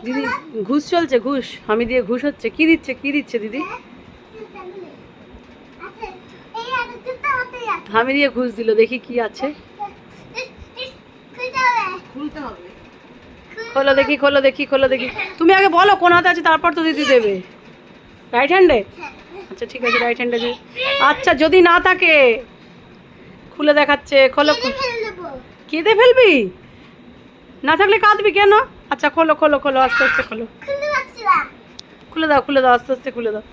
দিদি ঘুষ চলছে, ঘুষ আমি দিয়ে ঘুষ হচ্ছে। কি দিচ্ছে, কি দিচ্ছে দিদি? আমি দিয়ে ঘুষ দিল, দেখি কি আছে। খোলো দেখি, খোলো দেখি, খোলো দেখি। তুমি আগে বলো কোন হাতে আছে, তারপর তো দিদি দেবে। রাইট হ্যান্ডে? আচ্ছা ঠিক আছে, রাইট হ্যান্ডে। আচ্ছা যদি না থাকে, খুলে দেখাচ্ছে। খোলো। কেঁদে ফেলবি? না থাকলে কাঁদবি কেন? আচ্ছা খোলো খোলো খোলো, আস্তে আস্তে খোলো। খুলে দাও, খুলে দাও, আস্তে আস্তে খুলে দাও।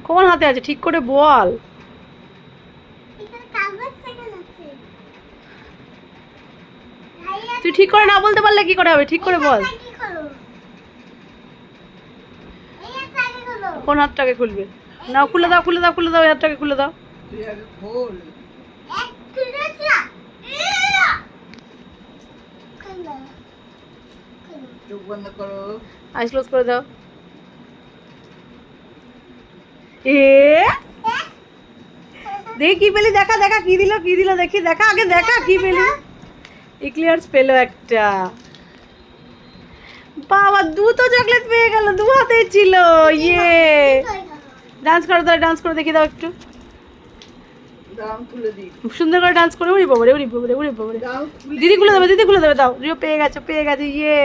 কোন হাতে আছে ঠিক করে বল। তুই ঠিক করে না বলতে পারলে কি করে হবে? ঠিক করে বল। কোন হাতটাকে খুলবে? না খুলে দাও, খুলে দাও, খুলে দাও, হাতটাকে খুলে দাও। আইস ক্লোজ করে দাও। দেখি কি পেলি, দেখা দেখা কি দিল, কি দিল দেখি, দেখা আগে, দেখা কি পেলি। ইক্লিয়ার্স পেলো একটা। বাবা দুটো চকলেট পেয়ে গেল, দু হাতেই ছিল। ইয়ে ডান্স করো, তাহলে ডান্স করে দেখি দাও একটু। সুন্দর করে ডান্স করে। উড়ি বাবারে, উড়ি বাবারে, উড়ি বাবারে। দিদি খুলে দেবে, দিদি খুলে দেবে, দাও। রিও পেয়ে গেছে, পেয়ে গেছে। ইয়ে